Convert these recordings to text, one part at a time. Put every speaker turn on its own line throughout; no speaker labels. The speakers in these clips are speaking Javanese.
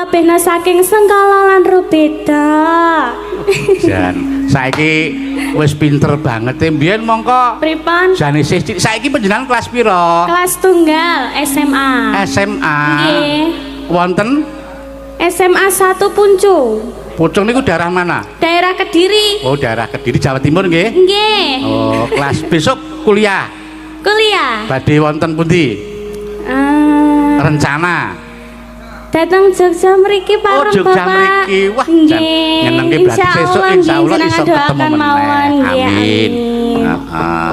lebihna saking Sengkala lan Rupita.
Jan, saiki wis pinter banget e. Mbiyen mongko
Pripun?
jane sih saiki panjenengan kelas pira?
Kelas tunggal SMA.
SMA.
Nggih.
Wonten
SMA 1 Puncu.
Pucung niku daerah mana?
Daerah Kediri.
Oh, daerah Kediri Jawa Timur nggih.
Nggih.
Oh, kelas besok kuliah.
Kuliah.
Badhe wonten pundi? Rencana.
Datang Jogja mriki
Oh,
pareng
Jogja
Bapak.
mriki. Wah, nyenengke berarti sesuk insyaallah iso ketemu meneh. Amin. Heeh.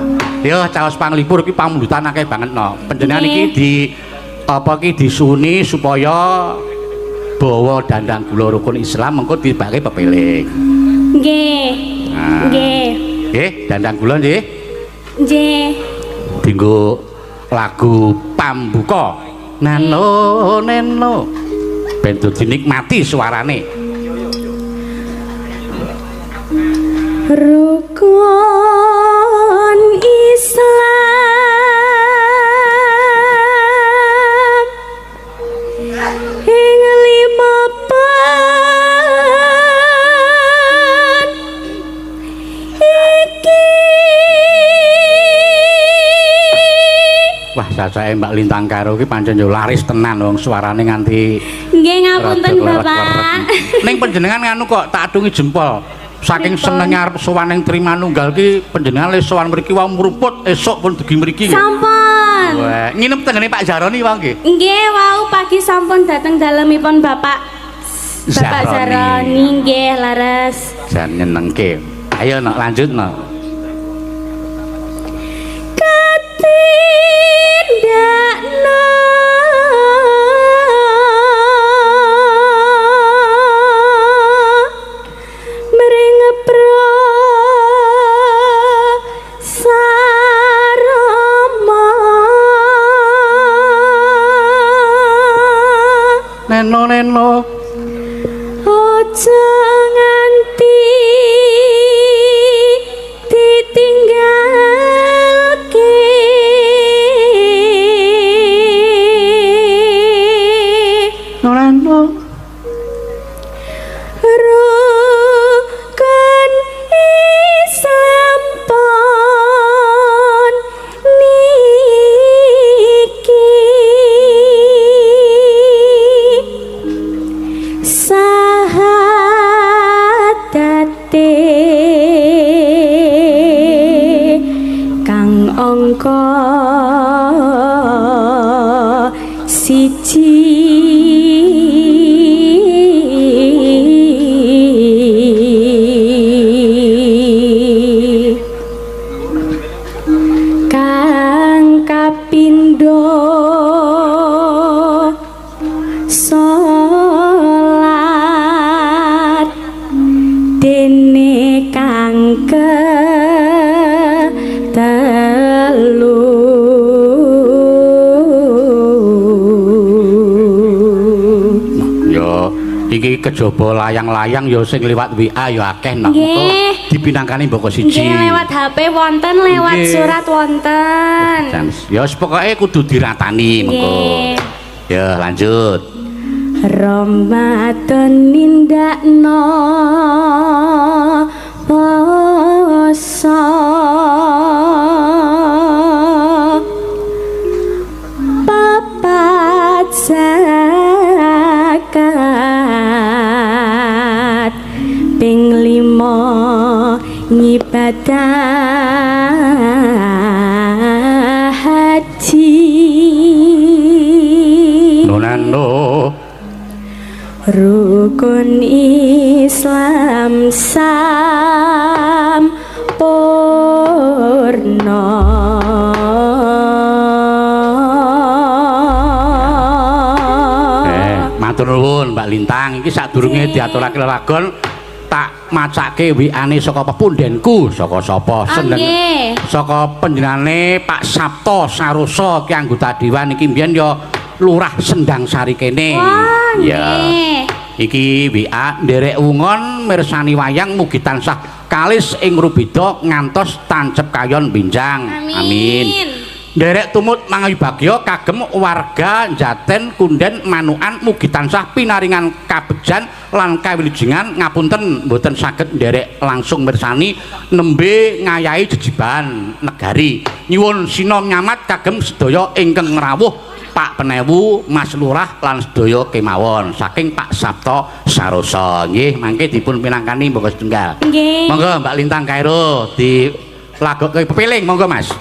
Yo caos panglipur iki pamulutan akeh banget no. Panjenengan iki di apa iki disuni supaya bawa dandang gula rukun Islam mengko dibake pepeling.
Nggih. Nggih.
Nggih, dandang gula nggih.
Nggih.
Dinggo lagu pambuka. Nano neno. Ben dinikmati suarane.
Rukun Islam ing 5 pan iki.
Wah, sajae Mbak Lintang Karo ki pancen yo laris tenan wong suarane nganti
Nggih ngapunten Bapak.
Ning panjenengan nganu kok tak adungi jempol. Saking senenge arep sowan ning Trimanunggal ki panjenengan le sowan mriki wae mruput esuk pun dugi mriki nggih.
Sampun.
Wah, nginep tengene Pak Jaroni wae nggih.
Nggih, wau pagi sampun dateng dalemipun Bapak Jaroni nggih laras.
Jan nyenengke. Ayo nok lanjut nok.
Katindakno mring prasarama
Neno
aja nganti ditinggalke.
Neno
Rukun Islam pon niki sahadate kang angka siji. Kang kapindho salat dene kang ketelu.
yo iki kejaba layang-layang yo sing liwat WA yo akeh nok.
Nggih.
Dipinangkani mboko siji.
Nggih lewat HP wonten, lewat
Nggih.
surat wonten.
Ya pokoke kudu diratani mengko.
Nggih.
Ya lanjut.
Ramadan nindakno poso papat zakat ping 5 ngibadah haji.
Nonano
Rukun Islam sampurna.
Matur nuwun Mbak Lintang, iki sadurunge diaturake lelagon tak macake WA-ne saka pepundenku, saka sapa?
Nggih.
Saka panjenengane Pak Sabto Saroso ki anggota dewan iki mbiyen ya Lurah Sendang Sari kene.
Wah,
Ya.
nggih.
Iki WA nderek wungon mirsani wayang mugi tansah kalis ing rubida ngantos tancep kayon binjang.
Amin.
nderek tumut mangawi bagya kagem warga Jaten Kunden Manukan mugi tansah pinaringan kabegjan lan kawilujengan ngapunten mboten saged nderek langsung mirsani nembe ngayahi jejiban negari nyuwun sinom nyamat kagem sedaya ingkang rawuh Pak Penewu Mas Lurah lan sedaya kemawon saking Pak Sabto Sarosa nggih mangke dipun pinangkani monggo setunggal
Nggih.
monggo Mbak Lintang Kairo di lagokke pepiling monggo Mas.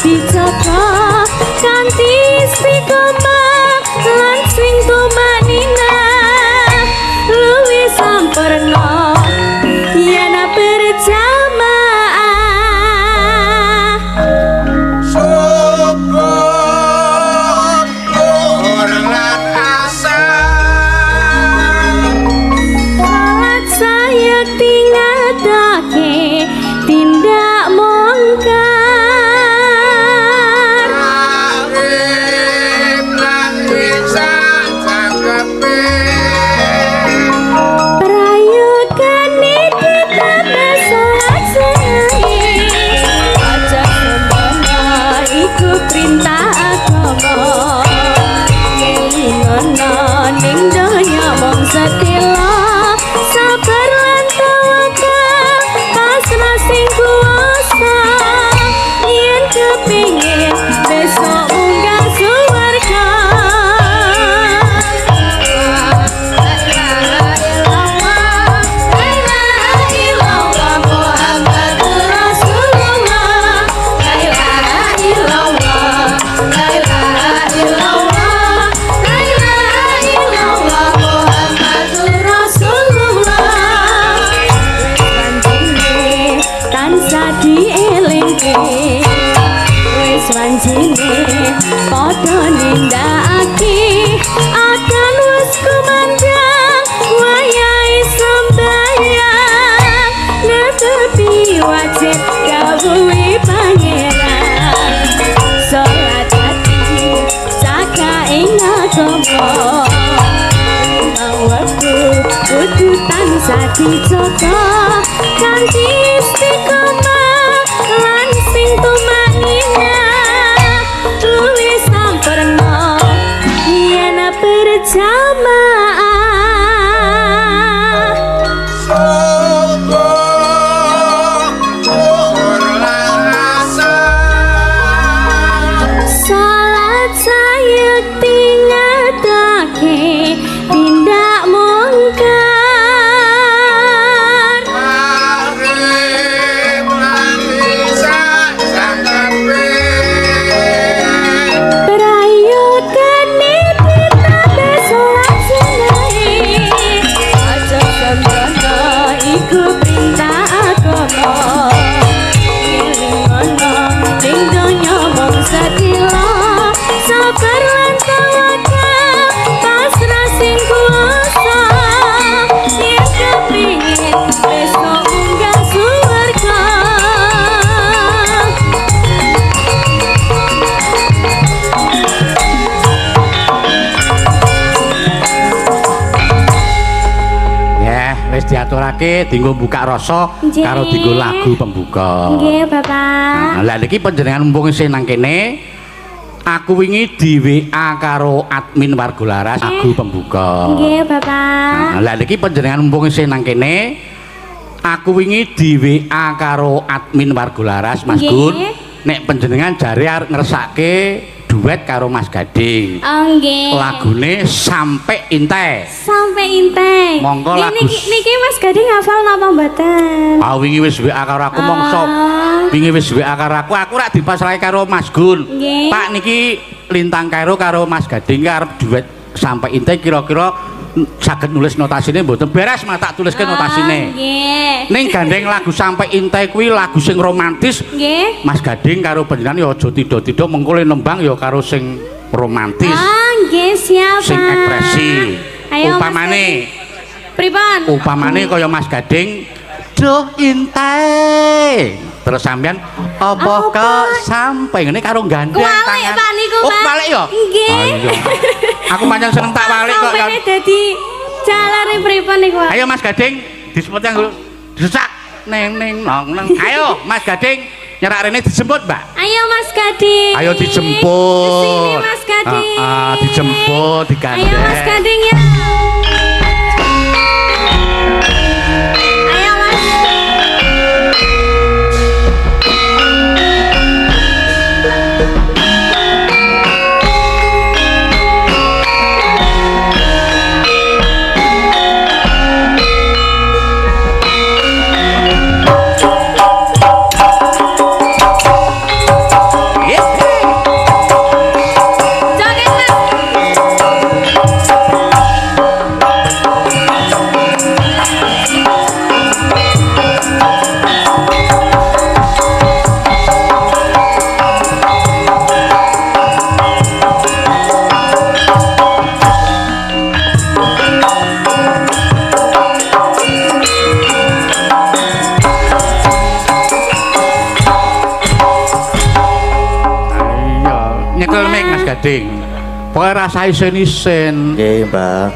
Dicoba kanthi istiqomah lan sing tumanina luwih sampurna yen berjamaah
syukur lan asal
salat saya tingatake tindak mungkar dicoba kanthi istiqomah lan sing tumanina luwih sampurna yen berjamaah salat saya tingatake tindak mungkar
diaturake dienggo buka rasa karo dienggo lagu pembuka.
Nggih, Bapak.
Lah niki panjenengan mumpung isih nang kene, aku wingi di WA karo admin Warga Laras lagu pembuka.
Nggih, Bapak.
Lah niki panjenengan mumpung isih nang kene, aku wingi di WA karo admin Warga Laras Mas Gun nek panjenengan jare arep ngersake duet karo Mas Gading.
Oh nggih.
Lagune Sampai Inte.
Sampai Inte.
Monggo lagu
niki Mas Gading hafal napa mboten?
Ah wingi wis WA karo aku mongso. Wingi wis WA karo aku rak dipasrahe karo Mas Gun.
Nggih.
Pak niki Lintang Kairo karo Mas Gading arep duet Sampai Inte kira-kira saged nulis notasine mboten beres mah tak tuliske notasine.
Nggih.
Ning gandeng lagu Sampai Inte kuwi lagu sing romantis.
Nggih.
Mas Gading karo panjenengan ya aja tido-tido mengko nembang ya karo sing romantis.
Ah nggih siap.
Sing ekspresi.
Ayo,
Upamane
pripun?
Upamane kaya Mas Gading, duh Inte. Terus sampean apa kok sampai ngene karo gandeng tangan.
Walik Pak niku, Pak.
Oh, walik ya?
Nggih.
Ah, iya. Aku pancen seneng tak walik kok ya.
Sampene dadi jalane pripun niku, Pak?
Ayo Mas Gading, disebut yang disesak neng nong neng. Ayo Mas Gading nyerak rene dijemput, Mbak.
Ayo Mas Gading.
Ayo dijemput.
Kesini Mas Gading.
Dijemput, digandeng.
Ayo Mas Gading ya. Ayo Mas. Joget Mas.
Iya, nyekel mic Mas Gading. Pokoke rasane isen-isen.
Nggih, Mbak.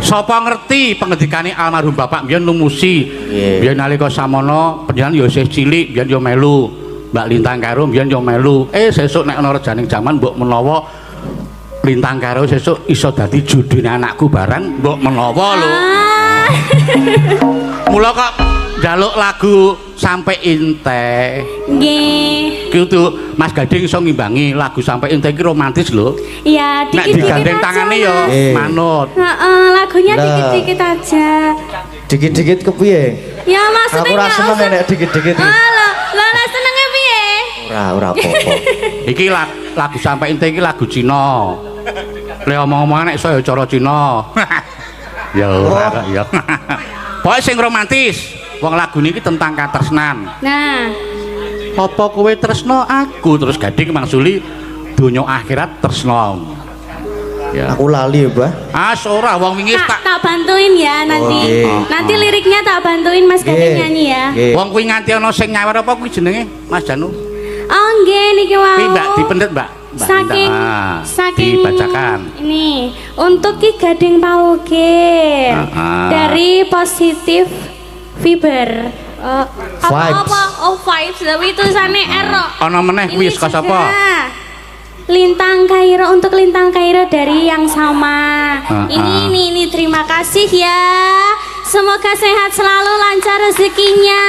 Sapa ngerti pengendikane almarhum Bapak mbiyen numusi.
Nggih.
Biyen nalika samono panjenengan ya isih cilik, biyen ya melu. Mbak Lintang Karo biyen ya melu. Sesuk nek ana rejaning jaman mbok menawa Lintang Karo sesuk iso dadi judune anakku barang, mbok menawa lho.
Ah.
Mula kok njaluk lagu Sampai Inte.
Nggih.
Ki untuk Mas Gading iso ngimbangi lagu Sampai Inte iki romantis lho.
Ya,
Nek
dikit-dikit
digandeng
aja,
tangane ya
Mas.
manut.
Heeh, lagunya
Lah.
dikit-dikit aja.
Dikit-dikit kepiye?
Ya maksudnya
Aku ora
nggak
seneng
usah-
nek dikit-dikit.
Oh, lah senengnya piye?
Ora apa-apa.
Iki lagu Sampai Inte iki lagu Cina. Le omong-omongan nek iso ya cara Cina. Ya ora kok ya. Pokoke sing romantis. Wong lagu niki tentang katresnan.
Nah,
Apa kowe tresno aku terus Gading mangsuli donya akhirat tresno. Ya.
Aku lali ya, Mbak.
Ora wong wingi tak
tak bantuin ya nanti.
nggih.
Nanti liriknya tak bantuin Mas Gading
Nggih.
nyanyi ya.
Nggih.
wong kuwi nganti ana sing nyawer apa kuwi jenenge Mas Janu.
Oh nggih niki wau.
Kuwi Mbak dipendet Mbak. Mbak
Saking
Linda.
saking
Dibacakan.
Ini untuk Ki Gading Pauge dari Positif Fiber.
Vibes.
Oh vibes tapi tulisannya R.
Ana meneh kuwi saka sapa?
juga Lintang Kairo, untuk Lintang Kairo dari yang sama. Ini terima kasih ya. Semoga sehat selalu, lancar rezekinya.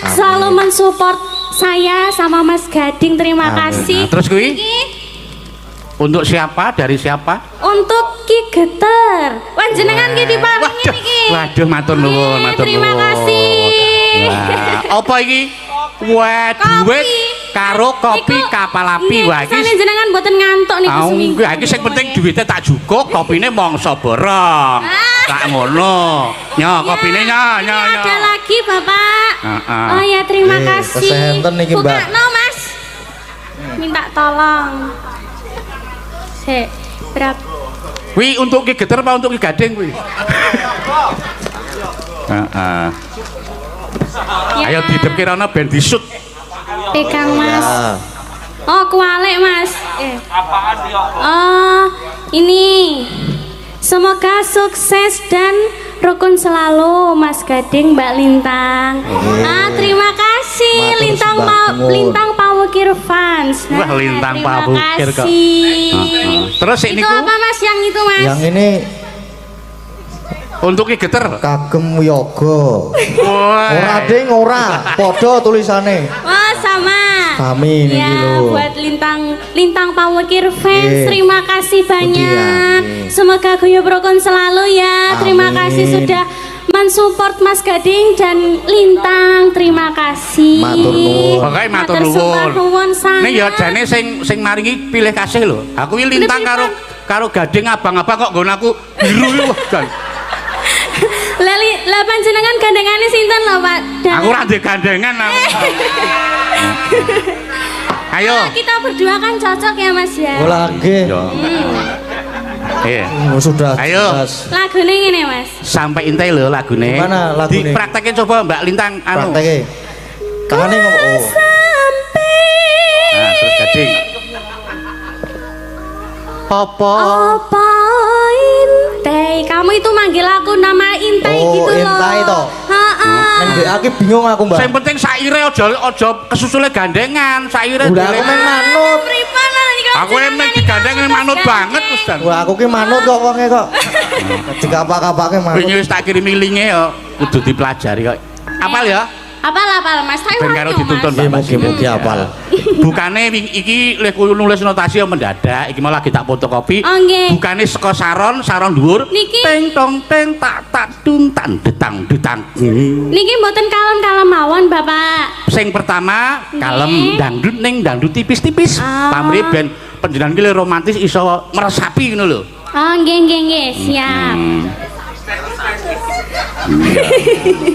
Selalu mensupport saya sama Mas Gading. Terima
Amin.
kasih.
Nah, terus kuwi?
Ini
Untuk siapa? Dari siapa?
untuk Ki Geter. Panjenengan ki diparingi
Waduh,
niki.
waduh matur nuwun, matur nuwun.
Terima kasih.
Wah, apa iki? Wah, duit karo kopi
Niku,
kapal api.
nggih,
Wah, iki
kesane jenengan mboten ngantuk niku seminggu.
iki sing penting duitnya tak jukuk, kopine mongso borong. Tak ngono. Nyo, kopine nyo.
Ada lagi Bapak.
Heeh.
Oh ya terima
Nggih,
kasih.
kesehatan niki, Mbak.
Bukakno Mas. Minta tolong. Sik, berapa?
Kuwi untuk Ki Geter apa untuk Ki Gading kuwi? Heeh.
Ya,
Ayo didepke rono ben disut.
pegang Mas.
Ah,
Oh, kualik Mas. Oh, ini. Semoga sukses dan rukun selalu Mas Gading, Mbak Lintang. Terima kasih
Matur
Lintang
sembah nuwun.
Lintang Pawukir fans.
Wah, Lintang
terima
Pawukir kok.
kasih.
Terus
Itu
niku
apa Mas yang itu Mas?
yang ini
untuk Ki Geter.
kagem yoga.
Wah.
Ora ding ora, padha tulisane.
Oh sama.
Sami niki
Ya,
lho.
buat Lintang Pamukir fans,
Nggih.
terima kasih banyak.
nggih.
Semoga guyub rukun selalu ya. Terima
Amin.
kasih sudah mensupport Mas Gading dan Lintang. Terima kasih.
Matur nuwun.
Pokoke matur
sumpah nuwun
nuwun.
sangat.
Ning ya jane sing maringi pilih kasih lho. Aku iki Lintang karo Gading abang-abang kok nggon aku biru iki wah jan.
Lah panjenengan gandengane sinten lho, Pak?
Aku ora ndek gandengan aku. Ayo.
Kita berdua kan cocok ya, Mas ya.
Bola nggih.
Yo. Iya.
Sudah.
Ayo.
jelas.
Lagune ngene, Mas.
Sampai intai lho lagune.
Gimana lagune?
Dipraktekin coba Mbak Lintang anu.
Prakteke. Tangane ngomong.
Nah, terus Gading. Apa?
Apa Intai? Kamu itu manggil aku nama Intai
Oh,
gitu loh.
Intai toh?
Heeh.
Nang DA ki bingung aku, Mbak.
Sing penting saire aja kesusule gandengan, saire.
Udah aku main manut.
Pripun iki kok
Aku emang digandeng manut banget Mas Dan.
Wah, aku ki manut kok wonge kok. Dikapak-kapake manut.
Wingi wis tak kirimi linge ya kudu dipelajari kok. Apal ya?
Apal Mas. Saya
Ben karo dituntun
Nggih, mugi-mugi apal.
Bukane iki lek kudu nulis notasi ya mendadak, iki mau lagi tak fotokopi.
Oh, nggih.
Bukane saka saron dhuwur.
Niki.
Teng tong teng tak dun tan detang detang.
Niki mboten kalem-kalem mawon, Bapak.
Sing pertama kalem
Nggih.
dangdut tipis-tipis.
Ah.
Pamrih ben panjenengan ki romantis iso meresapi ngono lho.
Oh, nggih, siap.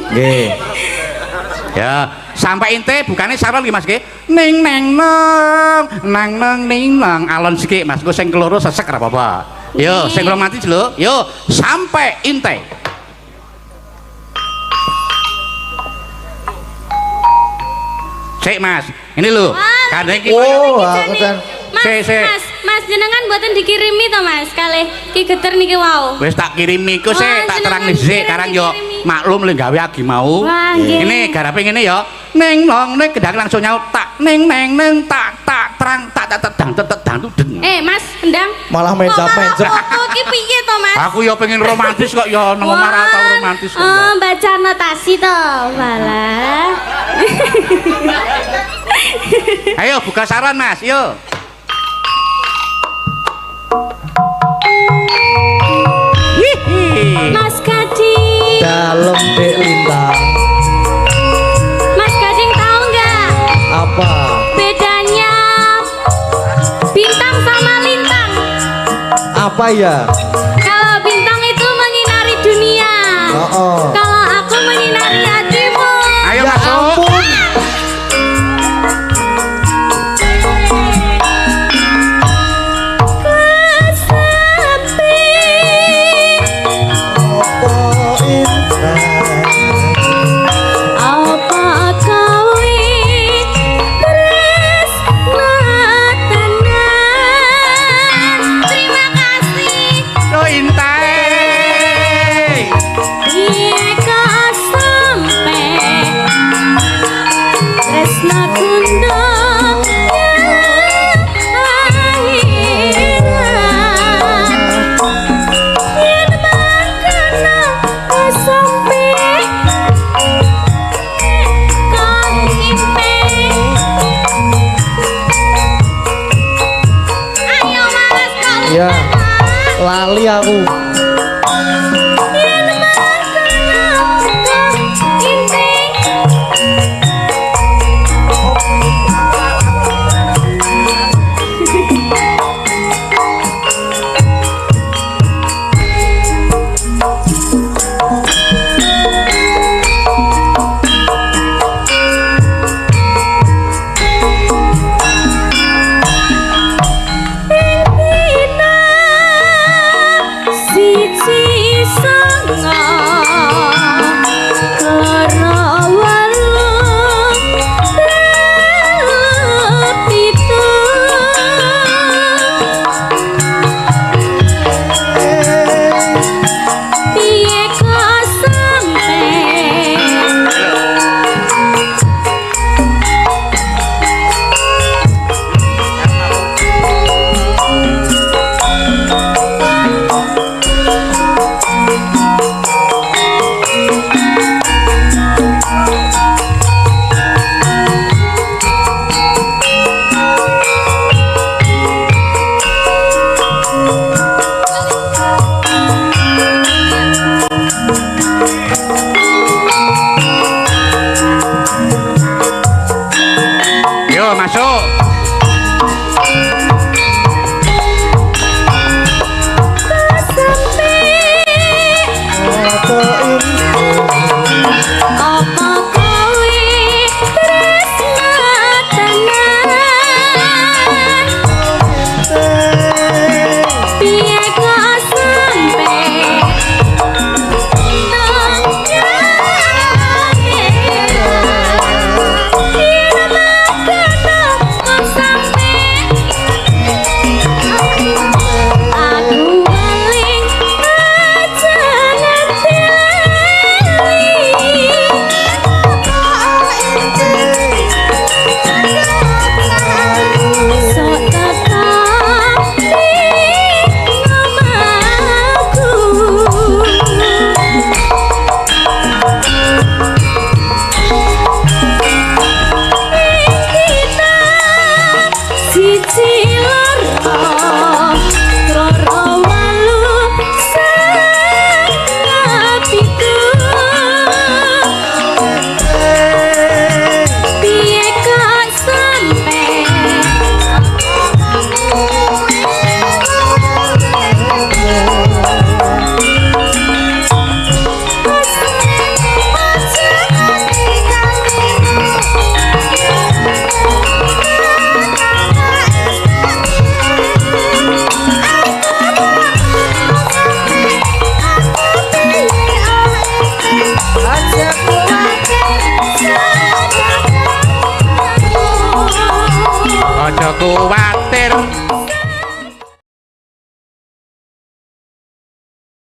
Nggih.
Ya, sampai ente bukane saron iki Mas nggih. Ning neng nang ning nang alon sithik Mas. Ku sing keloro sesek ora apa-apa. Yo,
Nggih.
sing romantis lho. Yo, sampai ente. Cek Mas, ini lho. Kadang iki
Oh, aku kan
Mas,
Se.
Mas jenengan mboten dikirimi to, Mas? Kalih Ki Geter niki wau.
wis tak kirimi iku sik
Wah,
tak
jenengan
terang dhisik
kirimi,
karang yo
kirimi.
maklum le gawe agi mau.
Wah, nggih.
Ini garape ngene ya. Ning nong ning gedang langsung nyaut tak ning neng neng tak terang tak dang dang deng.
Mas, endang.
malah mencap-mencap.
Foto ki piye to, Mas?
Aku ya pengen romantis kok ya nang omah ora tau romantis kok.
Oh, baca notasi to. Walah.
Ayo buka saran Mas, yo. Hihi.
Mas Gading.
Dalem Dek Lintang.
Mas Gading tahu nggak
Apa?
bedanya bintang sama lintang?
Apa ya?
Kalau bintang itu menyinari dunia.
Oh.
Kalau aku menyinari hatimu.
Ayo
Ya
masuk.
ampun. Oh, Intan.
Apa kau tenan? Terima kasih.
Yo Intai.
Jika sampai tresna kundo
Ya, lali aku.
Siji sanga karawalung pitu